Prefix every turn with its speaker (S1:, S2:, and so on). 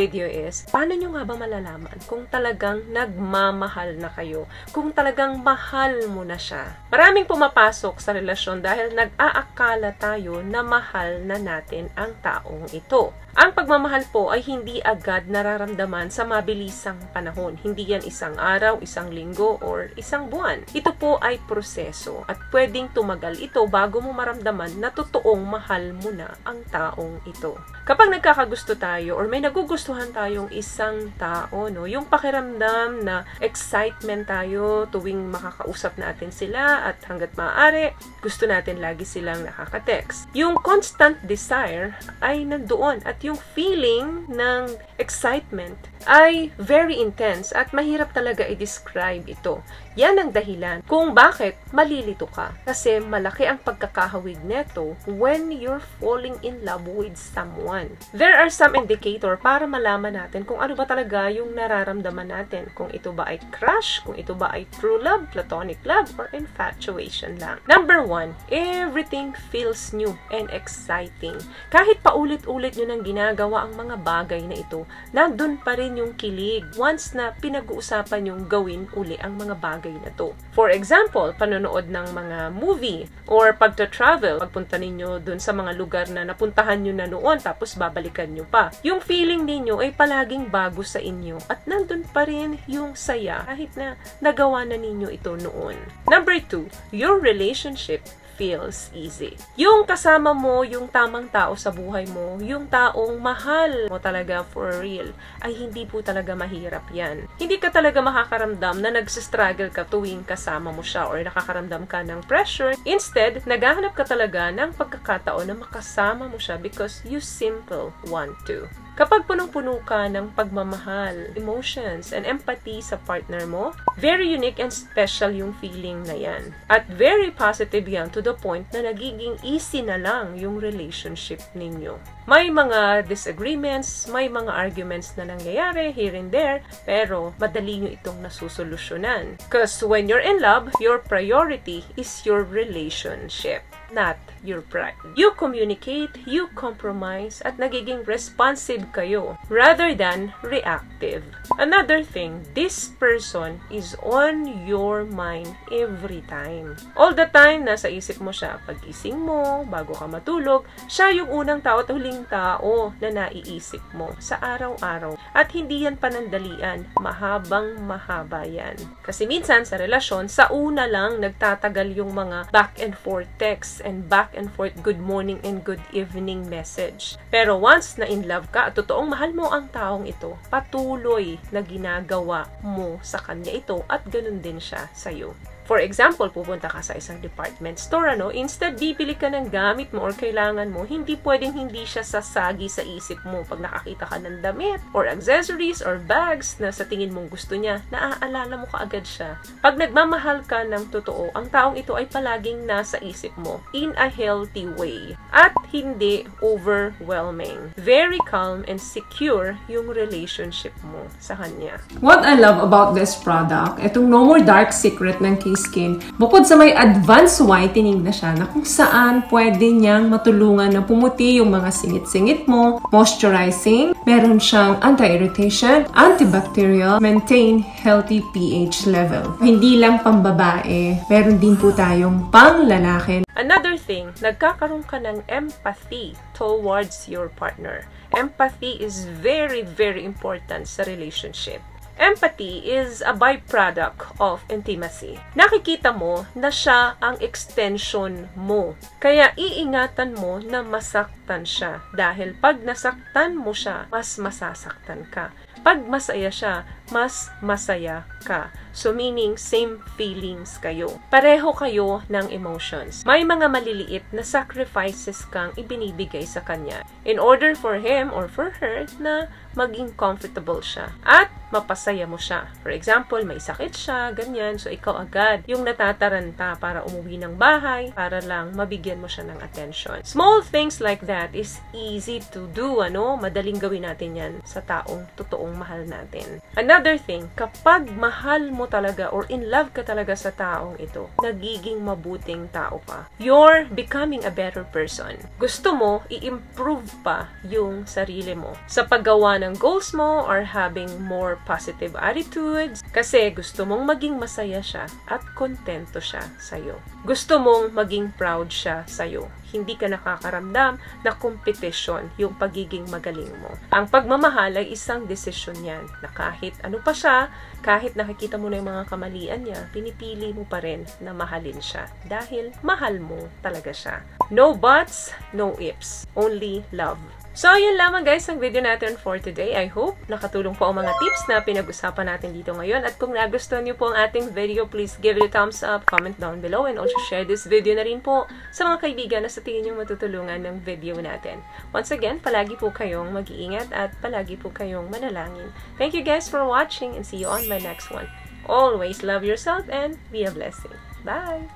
S1: video is, paano nyo nga ba malalaman kung talagang nagmamahal na kayo? Kung talagang mahal mo na siya? Maraming pumapasok sa relasyon dahil nag-aakala tayo na mahal na natin ang taong ito. Ang pagmamahal po ay hindi agad nararamdaman sa mabilisang panahon. Hindi yan isang araw, isang linggo, or isang buwan. Ito po ay proseso at pwedeng tumagal ito bago mo maramdaman na totoong mahal mo na ang taong ito. Kapag nagkakagusto tayo or may nagugustuhan tayong isang tao, no, yung pakiramdam na excitement tayo tuwing makakausap natin sila at hanggat maaari, gusto natin lagi silang nakaka-text. Yung constant desire ay nandoon at yung feeling ng excitement ay very intense at mahirap talaga i-describe ito. Yan ang dahilan kung bakit malilito ka. Kasi malaki ang pagkakahawig neto when you're falling in love with someone. There are some indicator para malaman natin kung ano ba talaga yung nararamdaman natin. Kung ito ba ay crush, kung ito ba ay true love, platonic love, or infatuation lang. Number 1, everything feels new and exciting. Kahit paulit-ulit nyo nang ginagawa ang mga bagay na ito, nandun pa rin yung kilig once na pinag-uusapan yung gawin uli ang mga bagay na to. For example, panonood ng mga movie or pagta-travel, pagpunta ninyo dun sa mga lugar na napuntahan nyo na noon tapos babalikan nyo pa. Yung feeling ninyo ay palaging bago sa inyo at nandun pa rin yung saya kahit na nagawa na ninyo ito noon. Number 2, your relationship feels easy. Yung kasama mo, yung tamang tao sa buhay mo, yung taong mahal mo talaga for real, ay hindi po talaga mahirap yan. Hindi ka talaga makakaramdam na nagsistruggle ka tuwing kasama mo siya or nakakaramdam ka ng pressure. Instead, naghahanap ka talaga ng pagkakataon na makasama mo siya because you simple want to. Kapag punong-puno ka ng pagmamahal, emotions, and empathy sa partner mo, very unique and special yung feeling na yan. At very positive yan to the point na nagiging easy na lang yung relationship ninyo. May mga disagreements, may mga arguments na nangyayari here and there, pero madali nyo itong nasusolusyonan. Because when you're in love, your priority is your relationship, not your pride. You communicate, you compromise, at nagiging responsive kayo rather than reactive. Another thing, this person is on your mind every time. All the time, nasa isip mo siya. Pag-gising mo, bago ka matulog, siya yung unang tao at huling tao na naiisip mo sa araw-araw. At hindi yan panandalian, mahabang mahaba yan. Kasi minsan sa relasyon, sa una lang nagtatagal yung mga back and forth texts and back and forth good morning and good evening message. Pero once na in love ka at totoong mahal mo ang taong ito, patuloy na ginagawa mo sa kanya ito at ganun din siya sa'yo. For example, pupunta ka sa isang department store, instead bibili ka ng gamit mo or kailangan mo, hindi pwedeng hindi siya sasagi sa isip mo pag nakakita ka ng damit or accessories or bags na sa tingin mong gusto niya, naaalala mo kaagad siya. Pag nagmamahal ka ng totoo, ang taong ito ay palaging nasa isip mo in a healthy way at hindi overwhelming. Very calm and secure yung relationship mo sa kanya.
S2: What I love about this product, itong No More Dark Secret ng Skin, bukod sa may advanced whitening na siya na kung saan pwede niyang matulungan na pumuti yung mga singit-singit mo, moisturizing, meron siyang anti-irritation, antibacterial, maintain healthy pH level. Hindi lang pambabae, meron din po tayong pang-lalaki.
S1: Another thing, nagkakaroon ka ng empathy towards your partner. Empathy is very, very important sa relationship. Empathy is a byproduct of intimacy. Nakikita mo na siya ang extension mo. Kaya iingatan mo na masaktan siya. Dahil pag nasaktan mo siya, mas masasaktan ka. Pag masaya siya, mas masaya ka. So meaning, same feelings kayo. Pareho kayo ng emotions. May mga maliliit na sacrifices kang ibinibigay sa kanya in order for him or for her na maging comfortable siya. At mapasaya mo siya. For example, may sakit siya, ganyan. So ikaw agad yung natataranta para umuwi ng bahay para lang mabigyan mo siya ng attention. Small things like that is easy to do, Madaling gawin natin yan sa taong totoong mahal natin. Another Another thing, kapag mahal mo talaga or in love ka talaga sa taong ito, nagiging mabuting tao ka. You're becoming a better person. Gusto mo i-improve pa yung sarili mo sa paggawa ng goals mo or having more positive attitudes kasi gusto mong maging masaya siya at kontento siya sa'yo. Gusto mong maging proud siya sa'yo. Hindi ka nakakaramdam na kompetisyon yung pagiging magaling mo. Ang pagmamahal ay isang desisyon yan na kahit ano pa siya, kahit nakikita mo na yung mga kamalian niya, pinipili mo pa rin na mahalin siya dahil mahal mo talaga siya. No buts, no ifs. Only love. So, yun lamang guys ang video natin for today. I hope nakatulong po ang mga tips na pinag-usapan natin dito ngayon. At kung nagustuhan niyo po ang ating video, please give it a thumbs up, comment down below, and also share this video na rin po sa mga kaibigan na sa tingin niyo matutulungan ng video natin. Once again, palagi po kayong mag-iingat at palagi po kayong manalangin. Thank you guys for watching and see you on my next one. Always love yourself and be a blessing. Bye!